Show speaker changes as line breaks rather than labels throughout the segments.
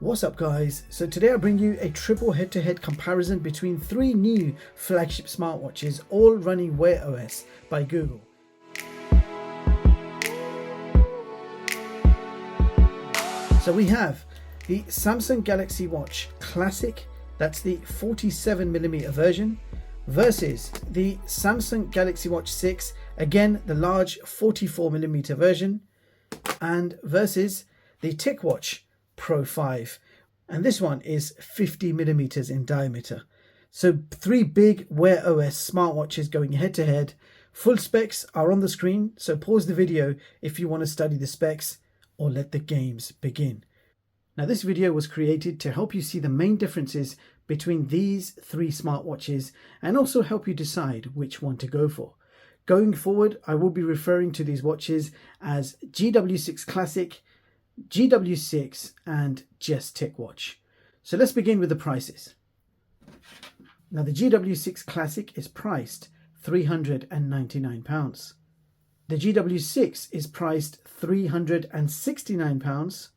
What's up guys, so today I bring you a triple head-to-head comparison between three new flagship smartwatches all running Wear OS by Google. So we have the Samsung Galaxy Watch Classic, that's the 47mm version, versus the Samsung Galaxy Watch 6, again the large 44mm version, and versus the TicWatch Pro 5, and this one is 50mm in diameter. So three big Wear OS smartwatches going head to head. Full specs are on the screen, so pause the video if you want to study the specs, or let the games begin. Now this video was created to help you see the main differences between these three smartwatches and also help you decide which one to go for. Going forward, I will be referring to these watches as GW6 Classic, GW6 and just TicWatch. So let's begin with the prices. Now the GW6 Classic is priced £399. The GW6 is priced £369,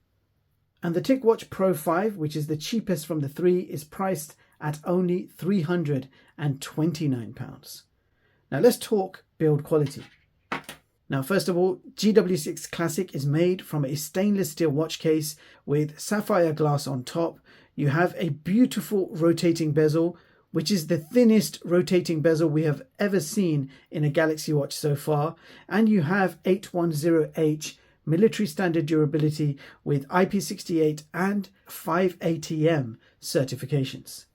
and the TicWatch Pro 5, which is the cheapest from the three, is priced at only £329. Now let's talk build quality. Now, first of all, GW6 Classic is made from a stainless steel watch case with sapphire glass on top. You have a beautiful rotating bezel, which is the thinnest rotating bezel we have ever seen in a Galaxy Watch so far. And you have 810H military standard durability with IP68 and 5 ATM certifications.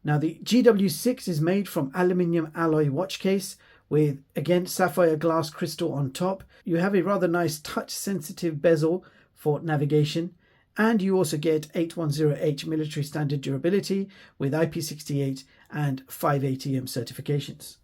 Now, the GW6 is made from aluminium alloy watch case with, again, sapphire glass crystal on top. You have a rather nice touch sensitive bezel for navigation, and you also get 810H military standard durability with IP68 and 5 ATM certifications.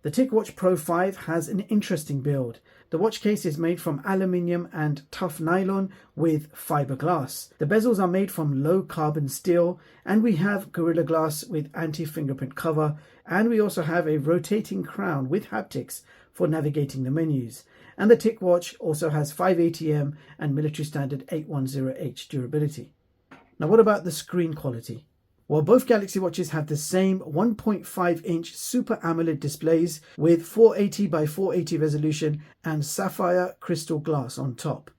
The TicWatch Pro 5 has an interesting build. The watch case is made from aluminium and tough nylon with fiberglass. The bezels are made from low carbon steel, and we have Gorilla Glass with anti-fingerprint cover, and we also have a rotating crown with haptics for navigating the menus. And the TicWatch also has 5 ATM and military standard 810H durability. Now what about the screen quality? Well, both Galaxy Watches have the same 1.5-inch Super AMOLED displays with 480 by 480 resolution and sapphire crystal glass on top.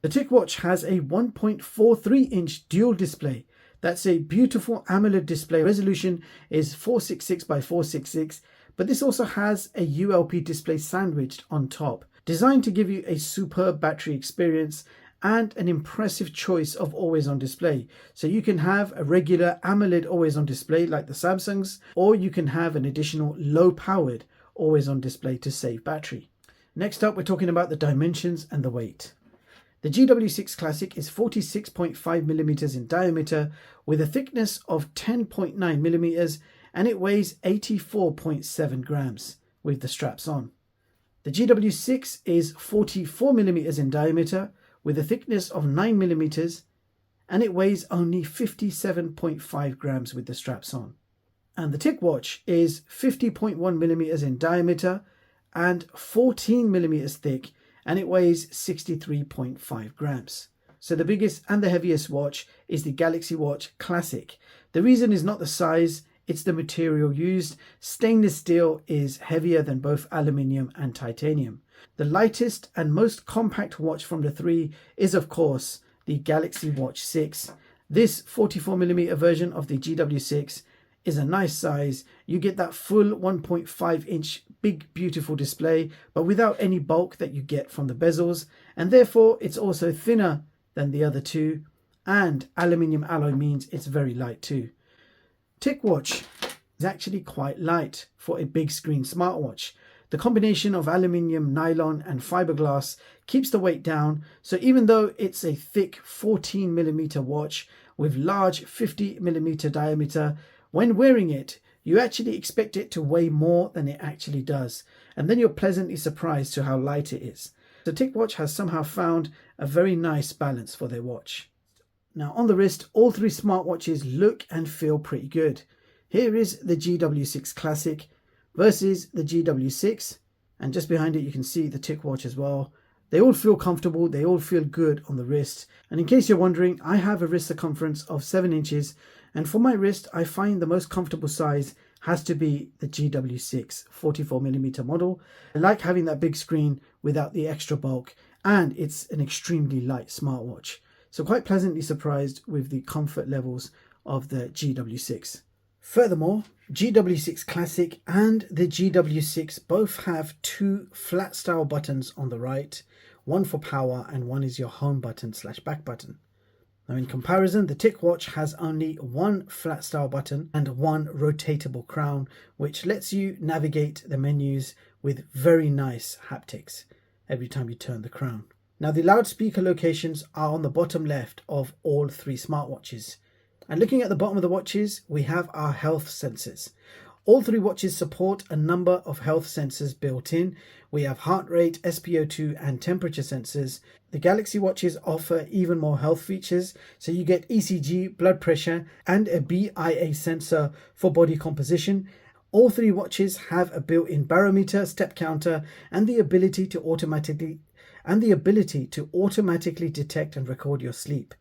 The TicWatch has a 1.43-inch dual display. That's a beautiful AMOLED display. Resolution is 466 by 466, but this also has a ULP display sandwiched on top, designed to give you a superb battery experience and an impressive choice of always on display. So you can have a regular AMOLED always on display like the Samsungs, or you can have an additional low powered always on display to save battery. Next up, we're talking about the dimensions and the weight. The GW6 Classic is 46.5mm in diameter with a thickness of 10.9mm, and it weighs 84.7 grams with the straps on. The GW6 is 44mm in diameter with a thickness of 9mm, and it weighs only 57.5 grams with the straps on. And the TicWatch is 50.1mm in diameter and 14mm thick, and it weighs 63.5 grams. So the biggest and the heaviest watch is the Galaxy Watch Classic. The reason is not the size, it's the material used. Stainless steel is heavier than both aluminium and titanium. The lightest and most compact watch from the three is, of course, the Galaxy Watch 6. This 44mm version of the GW6 is a nice size. You get that full 1.5-inch big beautiful display, but without any bulk that you get from the bezels, and therefore it's also thinner than the other two, and aluminium alloy means it's very light too. TicWatch is actually quite light for a big screen smartwatch. The combination of aluminium, nylon and fiberglass keeps the weight down, so even though it's a thick 14mm watch with large 50mm diameter, when wearing it, you actually expect it to weigh more than it actually does, and then you're pleasantly surprised to how light it is. The TicWatch has somehow found a very nice balance for their watch. Now on the wrist, all three smartwatches look and feel pretty good. Here is the GW6 Classic versus the GW6, and just behind it you can see the TicWatch as well. They all feel comfortable, they all feel good on the wrist. And in case you're wondering, I have a wrist circumference of 7 inches, and for my wrist, I find the most comfortable size has to be the GW6 44mm model. I like having that big screen without the extra bulk, and it's an extremely light smartwatch. So quite pleasantly surprised with the comfort levels of the GW6. Furthermore, GW6 Classic and the GW6 both have 2 flat style buttons on the right, one for power and one is your home button / back button. Now in comparison, the TicWatch has only one flat style button and one rotatable crown, which lets you navigate the menus with very nice haptics every time you turn the crown. Now the loudspeaker locations are on the bottom left of all 3 smartwatches. And looking at the bottom of the watches, we have our health sensors. All 3 watches support a number of health sensors built in. We have heart rate, SpO2 and temperature sensors. The Galaxy watches offer even more health features. So you get ECG, blood pressure and a BIA sensor for body composition. All 3 watches have a built-in barometer, step counter and the ability to automatically detect and record your sleep.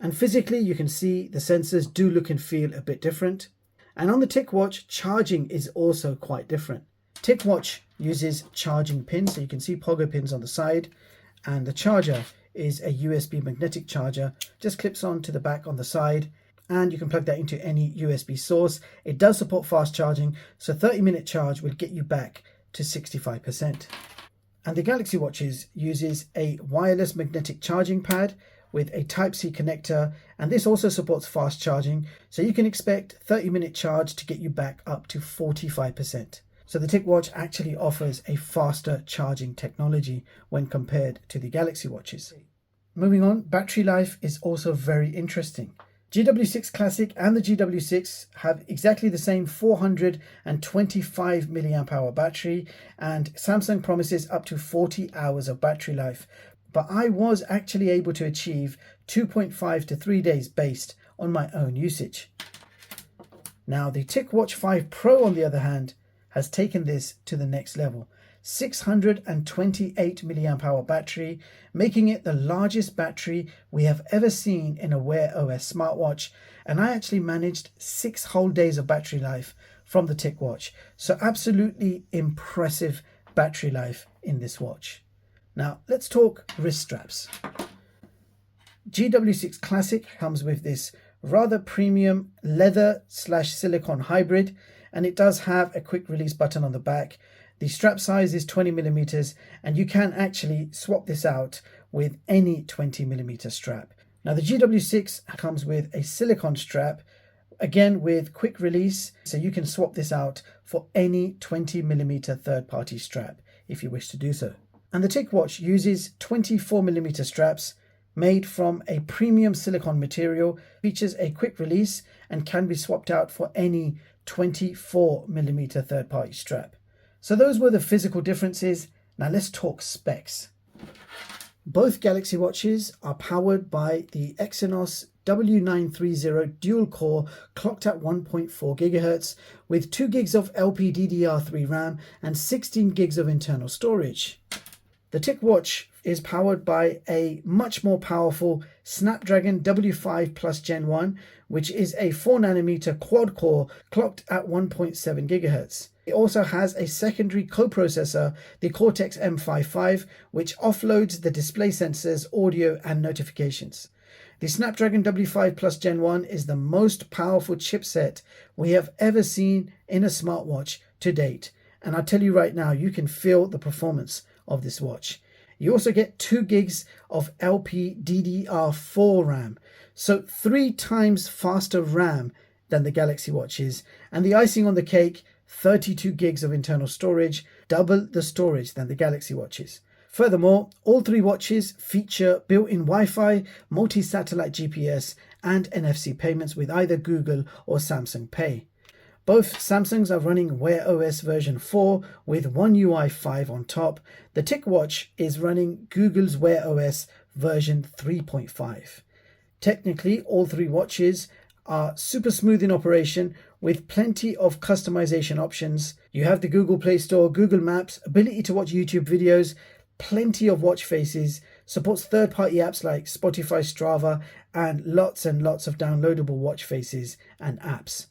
And physically, you can see the sensors do look and feel a bit different. And on the TicWatch, charging is also quite different. TicWatch uses charging pins, so you can see pogo pins on the side. And the charger is a USB magnetic charger, just clips on to the back on the side. And you can plug that into any USB source. It does support fast charging, so 30-minute charge will get you back to 65%. And the Galaxy Watches uses a wireless magnetic charging pad with a Type-C connector, and this also supports fast charging, so you can expect 30-minute charge to get you back up to 45%. So the TicWatch actually offers a faster charging technology when compared to the Galaxy watches. Moving on, battery life is also very interesting. GW6 Classic and the GW6 have exactly the same 425 mAh battery, and Samsung promises up to 40 hours of battery life. But I was actually able to achieve 2.5 to 3 days based on my own usage. Now the TicWatch 5 Pro, on the other hand, has taken this to the next level. 628 mAh battery, making it the largest battery we have ever seen in a Wear OS smartwatch, and I actually managed 6 whole days of battery life from the TicWatch. So absolutely impressive battery life in this watch. Now let's talk wrist straps. GW6 Classic comes with this rather premium leather / silicone hybrid, and it does have a quick release button on the back. The strap size is 20mm, and you can actually swap this out with any 20mm strap. Now the GW6 comes with a silicone strap, again with quick release, so you can swap this out for any 20mm third-party strap if you wish to do so. And the TicWatch uses 24mm straps made from a premium silicone material, features a quick release and can be swapped out for any 24mm third-party strap. So those were the physical differences. Now let's talk specs. Both Galaxy watches are powered by the Exynos W930 dual core, clocked at 1.4 GHz with 2 GB of LPDDR3 RAM and 16 GB of internal storage. The TicWatch is powered by a much more powerful Snapdragon W5 Plus Gen 1, which is a 4nm quad core clocked at 1.7 GHz. It also has a secondary coprocessor, the Cortex M55, which offloads the display sensors, audio and notifications. The Snapdragon W5 Plus Gen 1 is the most powerful chipset we have ever seen in a smartwatch to date. And I'll tell you right now, you can feel the performance of this watch. You also get 2 GB of LPDDR4 RAM, so 3 times faster RAM than the Galaxy watches, and the icing on the cake, 32 GB of internal storage, double the storage than the Galaxy watches. Furthermore, all 3 watches feature built-in Wi-Fi, multi-satellite GPS and NFC payments with either Google or Samsung Pay. Both Samsungs are running Wear OS version 4 with ONEUI 5 on top. The TicWatch is running Google's Wear OS version 3.5. Technically, all 3 watches are super smooth in operation with plenty of customization options. You have the Google Play Store, Google Maps, ability to watch YouTube videos, plenty of watch faces, supports third-party apps like Spotify, Strava, and lots of downloadable watch faces and apps.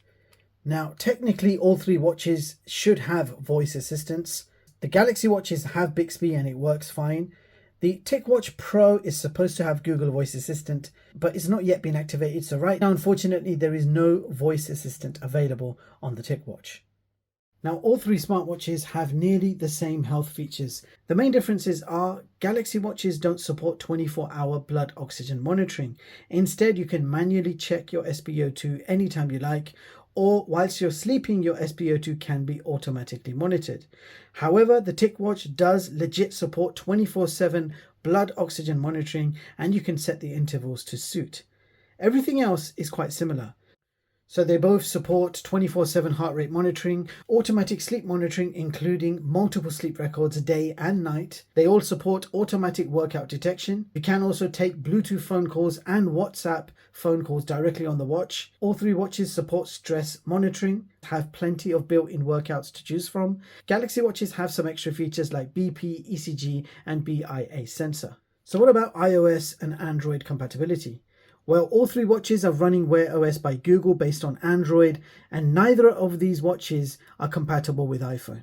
Now, technically, all three watches should have voice assistance. The Galaxy watches have Bixby and it works fine. The TicWatch Pro is supposed to have Google Voice Assistant, but it's not yet been activated. So right now, unfortunately, there is no voice assistant available on the TicWatch. Now, all three smartwatches have nearly the same health features. The main differences are Galaxy watches don't support 24-hour blood oxygen monitoring. Instead, you can manually check your SpO2 anytime you like, or whilst you're sleeping, your SpO2 can be automatically monitored. However, the TicWatch does legit support 24/7 blood oxygen monitoring, and you can set the intervals to suit. Everything else is quite similar. So they both support 24/7 heart rate monitoring, automatic sleep monitoring including multiple sleep records day and night. They all support automatic workout detection. You can also take Bluetooth phone calls and WhatsApp phone calls directly on the watch. All three watches support stress monitoring, have plenty of built-in workouts to choose from. Galaxy watches have some extra features like BP, ECG and BIA sensor. So what about iOS and Android compatibility? Well, all three watches are running Wear OS by Google based on Android, and neither of these watches are compatible with iPhone.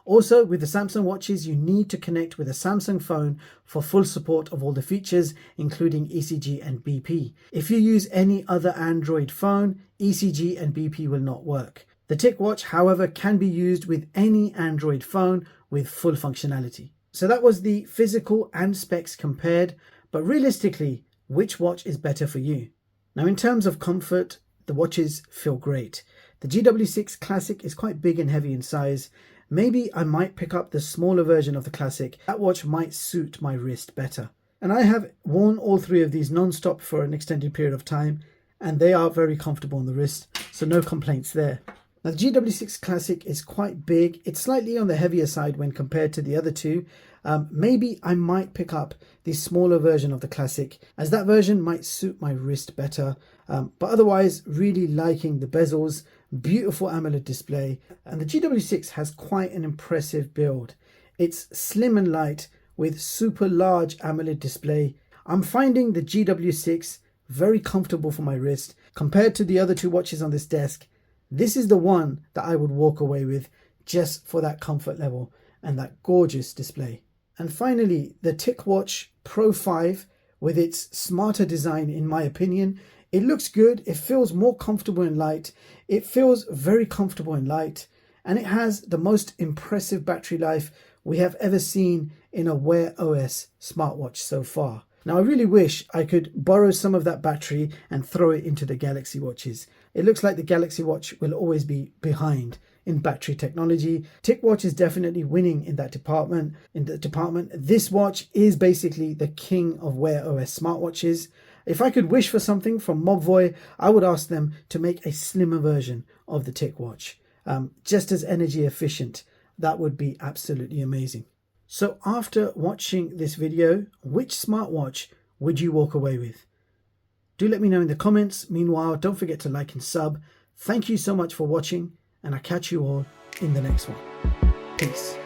Also, with the Samsung watches, you need to connect with a Samsung phone for full support of all the features, including ECG and BP. If you use any other Android phone, ECG and BP will not work. The TicWatch, however, can be used with any Android phone with full functionality. So that was the physical and specs compared, but realistically, which watch is better for you? Now, in terms of comfort, the watches feel great. The GW6 Classic is quite big and heavy in size. Maybe I might pick up the smaller version of the Classic. That watch might suit my wrist better. And I have worn all three of these non-stop for an extended period of time, and they are very comfortable on the wrist, so no complaints there. Now, the GW6 Classic is quite big. It's slightly on the heavier side when compared to the other two. Maybe I might pick up the smaller version of the Classic, as that version might suit my wrist better. But otherwise, really liking the bezels, beautiful AMOLED display. And the GW6 has quite an impressive build. It's slim and light with super large AMOLED display. I'm finding the GW6 very comfortable for my wrist. Compared to the other two watches on this desk, this is the one that I would walk away with just for that comfort level and that gorgeous display. And finally, the TicWatch Pro 5 with its smarter design, in my opinion. It looks good, it feels more comfortable and light, it feels very comfortable and light, and it has the most impressive battery life we have ever seen in a Wear OS smartwatch so far. Now, I really wish I could borrow some of that battery and throw it into the Galaxy watches. It looks like the Galaxy watch will always be behind in battery technology. TicWatch is definitely winning in that department. This watch is basically the king of Wear OS smartwatches. If I could wish for something from Mobvoi, I would ask them to make a slimmer version of the TicWatch, just as energy efficient. That would be absolutely amazing. So after watching this video, which smartwatch would you walk away with? Do let me know in the comments. Meanwhile, don't forget to like and sub. Thank you so much for watching, and I'll catch you all in the next one. Peace.